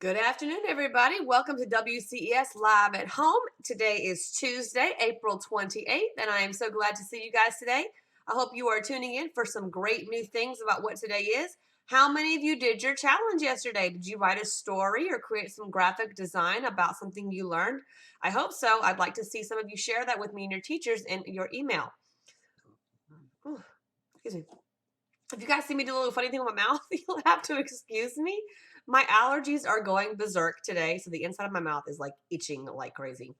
Good afternoon, everybody. Welcome to WCES Live at Home. Today is Tuesday, April 28th, and I am so glad to see you guys today. I hope you are tuning in for some great new things about what today is. How many of you did your challenge yesterday? Did you write a story or create some graphic design about something you learned? I hope so. I'd like to see some of you share that with me and your teachers in your email. Ooh, excuse me. If you guys see me do a little funny thing with my mouth, you'll have to excuse me. My allergies are going berserk today, so the inside of my mouth is like itching like crazy.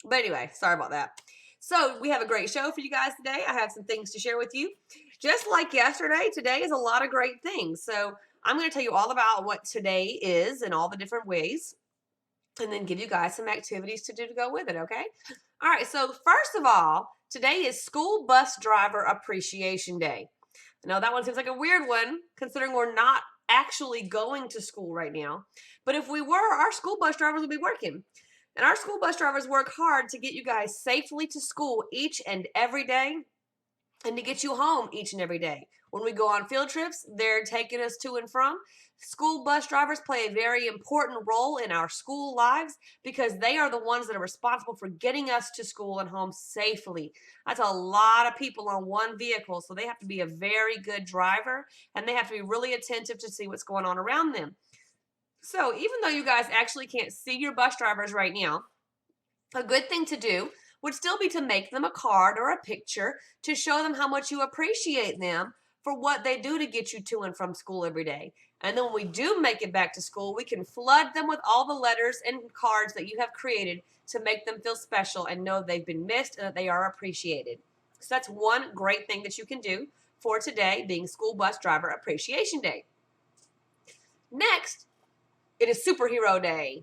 But anyway, sorry about that. So we have a great show for you guys today. I have some things to share with you. Just like yesterday, today is a lot of great things. So I'm going to tell you all about what today is in all the different ways, and then give you guys some activities to do to go with it, okay? All right, so first of all, today is School Bus Driver Appreciation Day. Now that one seems like a weird one considering we're not actually going to school right now. But if we were, our school bus drivers would be working. And our school bus drivers work hard to get you guys safely to school each and every day and to get you home each and every day. When we go on field trips, they're taking us to and from. School bus drivers play a very important role in our school lives because they are the ones that are responsible for getting us to school and home safely. That's a lot of people on one vehicle, so they have to be a very good driver and they have to be really attentive to see what's going on around them. So even though you guys actually can't see your bus drivers right now, a good thing to do would still be to make them a card or a picture to show them how much you appreciate them for what they do to get you to and from school every day. And then when we do make it back to school, we can flood them with all the letters and cards that you have created to make them feel special and know they've been missed and that they are appreciated. So that's one great thing that you can do for today being School Bus Driver Appreciation Day. Next, it is Superhero Day.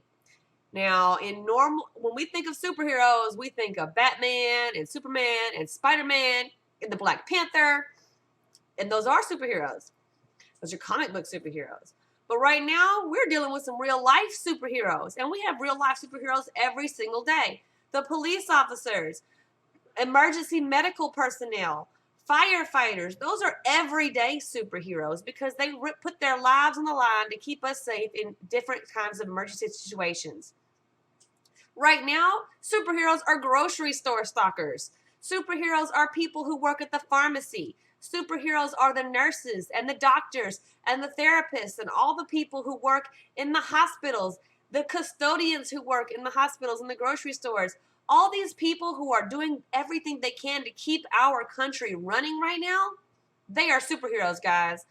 Now, when we think of superheroes, we think of Batman and Superman and Spider-Man and the Black Panther, and those are superheroes. Those are comic book superheroes. But right now, we're dealing with some real life superheroes, and we have real life superheroes every single day. The police officers, emergency medical personnel, firefighters, those are everyday superheroes because they put their lives on the line to keep us safe in different kinds of emergency situations. Right now, superheroes are grocery store stockers. Superheroes are people who work at the pharmacy. Superheroes are the nurses and the doctors and the therapists and all the people who work in the hospitals, the custodians who work in the hospitals and the grocery stores. All these people who are doing everything they can to keep our country running right now, they are superheroes, guys.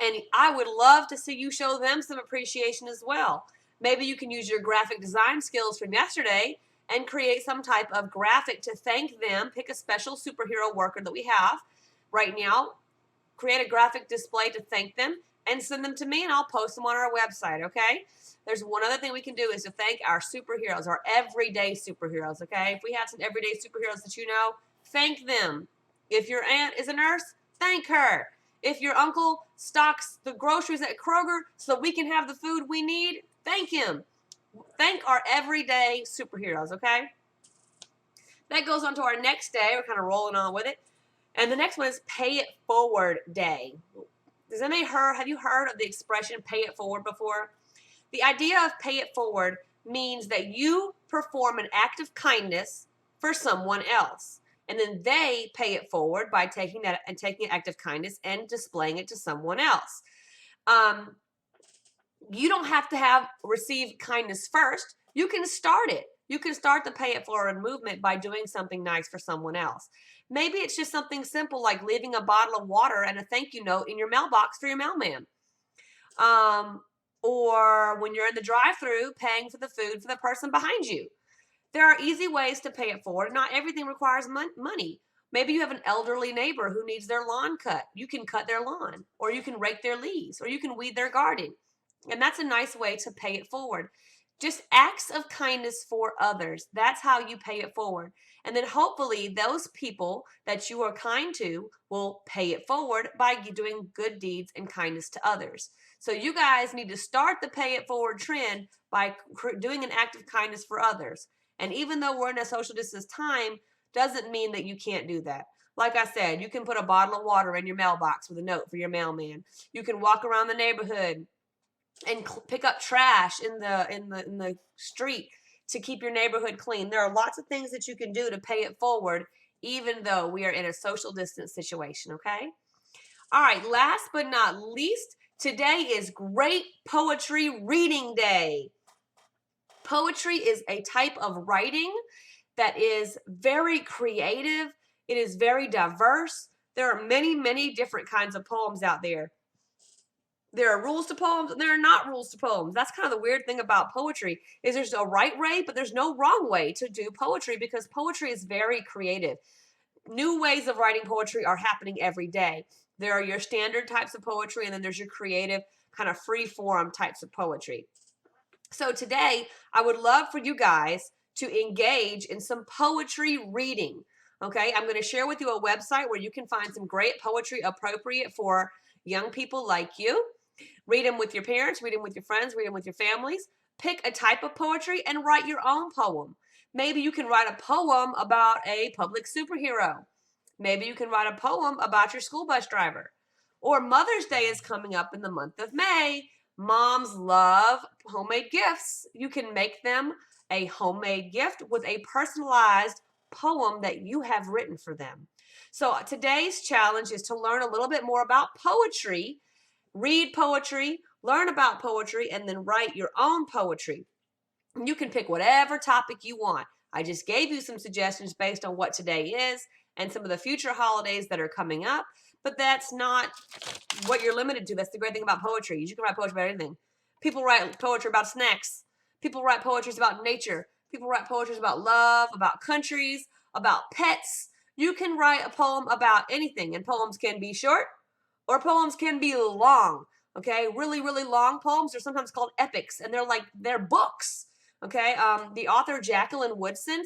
And I would love to see you show them some appreciation as well. Maybe you can use your graphic design skills from yesterday and create some type of graphic to thank them. Pick a special superhero worker that we have right now. Create a graphic display to thank them and send them to me and I'll post them on our website, okay? There's one other thing we can do is to thank our superheroes, our everyday superheroes, okay? If we have some everyday superheroes that you know, thank them. If your aunt is a nurse, thank her. If your uncle stocks the groceries at Kroger so we can have the food we need, thank him. Thank our everyday superheroes, okay? That goes on to our next day. We're kind of rolling on with it. And the next one is Pay It Forward Day. Have you heard of the expression pay it forward before? The idea of pay it forward means that you perform an act of kindness for someone else. And then they pay it forward by taking an act of kindness and displaying it to someone else. You don't have to receive kindness first. You can start it. You can start the pay it forward movement by doing something nice for someone else. Maybe it's just something simple like leaving a bottle of water and a thank you note in your mailbox for your mailman. Or when you're in the drive-thru paying for the food for the person behind you. There are easy ways to pay it forward. Not everything requires money. Maybe you have an elderly neighbor who needs their lawn cut. You can cut their lawn, or you can rake their leaves, or you can weed their garden. And that's a nice way to pay it forward. Just acts of kindness for others. That's how you pay it forward. And then hopefully those people that you are kind to will pay it forward by doing good deeds and kindness to others. So you guys need to start the pay it forward trend by doing an act of kindness for others. And even though we're in a social distance time, doesn't mean that you can't do that. Like I said, you can put a bottle of water in your mailbox with a note for your mailman. You can walk around the neighborhood and pick up trash in the street to keep your neighborhood clean. There are lots of things that you can do to pay it forward, even though we are in a social distance situation, okay? All right, last but not least, today is Great Poetry Reading Day. Poetry is a type of writing that is very creative. It is very diverse. There are many, many different kinds of poems out there. There are rules to poems and there are not rules to poems. That's kind of the weird thing about poetry is there's a right way, but there's no wrong way to do poetry because poetry is very creative. New ways of writing poetry are happening every day. There are your standard types of poetry and then there's your creative kind of free form types of poetry. So today I would love for you guys to engage in some poetry reading. Okay, I'm going to share with you a website where you can find some great poetry appropriate for young people like you. Read them with your parents, read them with your friends, read them with your families. Pick a type of poetry and write your own poem. Maybe you can write a poem about a public superhero. Maybe you can write a poem about your school bus driver. Or Mother's Day is coming up in the month of May. Moms love homemade gifts. You can make them a homemade gift with a personalized poem that you have written for them. So today's challenge is to learn a little bit more about poetry. Read poetry, learn about poetry, and then write your own poetry. You can pick whatever topic you want. I just gave you some suggestions based on what today is and some of the future holidays that are coming up, but that's not what you're limited to. That's the great thing about poetry. You can write poetry about anything. People write poetry about snacks. People write poetry about nature. People write poetry about love, about countries, about pets. You can write a poem about anything, and poems can be short, or poems can be long, okay? Really, really long poems are sometimes called epics, and they're books, okay? The author Jacqueline Woodson,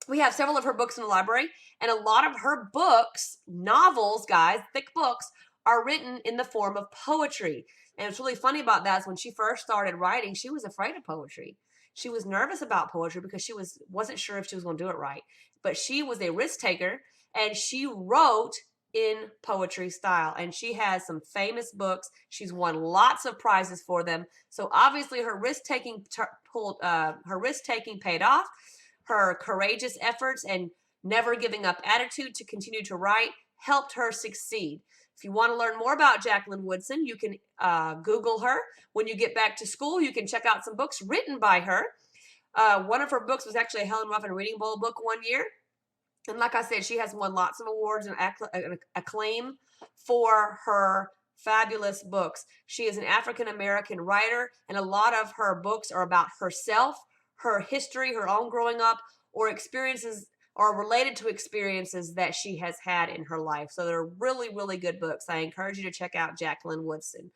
we have several of her books in the library, and a lot of her books, novels, guys, thick books, are written in the form of poetry. And what's really funny about that is when she first started writing, she was afraid of poetry. She was nervous about poetry because she wasn't sure if she was going to do it right. But she was a risk taker, and she wrote in poetry style, and she has some famous books. She's won lots of prizes for them. So obviously her risk-taking paid off. Her courageous efforts and never giving up attitude to continue to write helped her succeed. If you want to learn more about Jacqueline Woodson, you can Google her. When you get back to school, you can check out some books written by her. One of her books was actually a Helen Ruffin Reading Bowl book one year. And like I said, she has won lots of awards and acclaim for her fabulous books. She is an African-American writer, and a lot of her books are about herself, her history, her own growing up, or experiences or related to experiences that she has had in her life. So they're really, really good books. I encourage you to check out Jacqueline Woodson.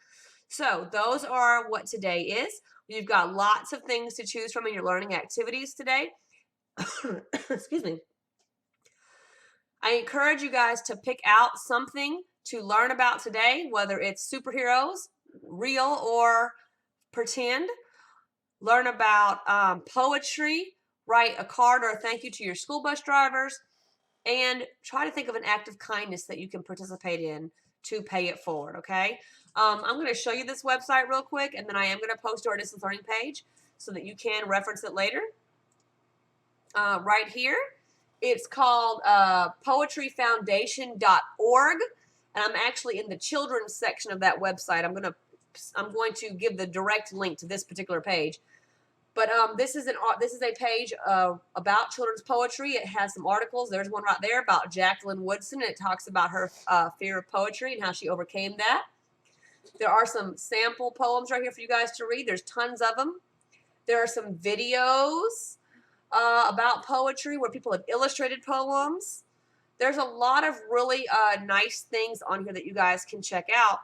So those are what today is. You've got lots of things to choose from in your learning activities today. Excuse me. I encourage you guys to pick out something to learn about today, whether it's superheroes, real or pretend. Learn about poetry, write a card or a thank you to your school bus drivers, and try to think of an act of kindness that you can participate in to pay it forward, okay? I'm going to show you this website real quick, and then I am going to post to our distance learning page so that you can reference it later. Right here. It's called poetryfoundation.org, and I'm actually in the children's section of that website. I'm going to give the direct link to this particular page. But this is a page about children's poetry. It has some articles. There's one right there about Jacqueline Woodson, and it talks about her fear of poetry and how she overcame that. There are some sample poems right here for you guys to read. There's tons of them. There are some videos about poetry where people have illustrated poems. There's a lot of really nice things on here that you guys can check out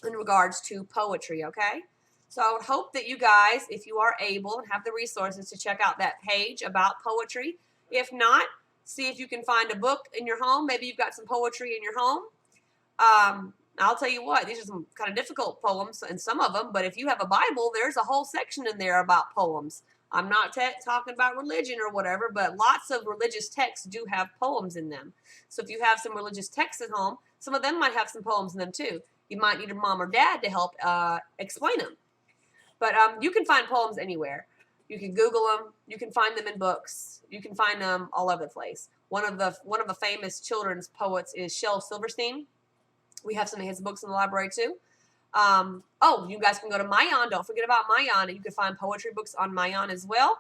in regards to poetry, okay? So I would hope that you guys, if you are able and have the resources to check out that page about poetry. If not, see if you can find a book in your home. Maybe you've got some poetry in your home. I'll tell you what, these are some kind of difficult poems in some of them, but if you have a Bible, there's a whole section in there about poems. I'm not talking about religion or whatever, but lots of religious texts do have poems in them. So if you have some religious texts at home, some of them might have some poems in them too. You might need a mom or dad to help explain them. But you can find poems anywhere. You can Google them. You can find them in books. You can find them all over the place. One of the famous children's poets is Shel Silverstein. We have some of his books in the library too. Oh, you guys can go to Mayan. Don't forget about Mayan. And you can find poetry books on Mayan as well.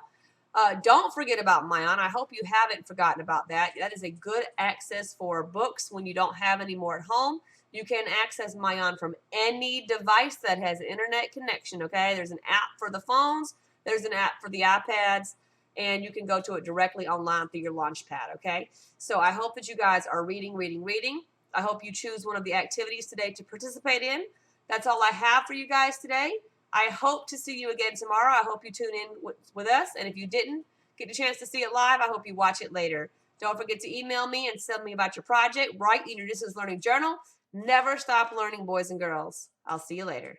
Don't forget about Mayan. I hope you haven't forgotten about that. That is a good access for books when you don't have any more at home. You can access Mayan from any device that has an internet connection, okay? There's an app for the phones. There's an app for the iPads. And you can go to it directly online through your Launchpad, okay? So I hope that you guys are reading. I hope you choose one of the activities today to participate in. That's all I have for you guys today. I hope to see you again tomorrow. I hope you tune in with us. And if you didn't get a chance to see it live, I hope you watch it later. Don't forget to email me and tell me about your project. Write in your distance learning journal. Never stop learning, boys and girls. I'll see you later.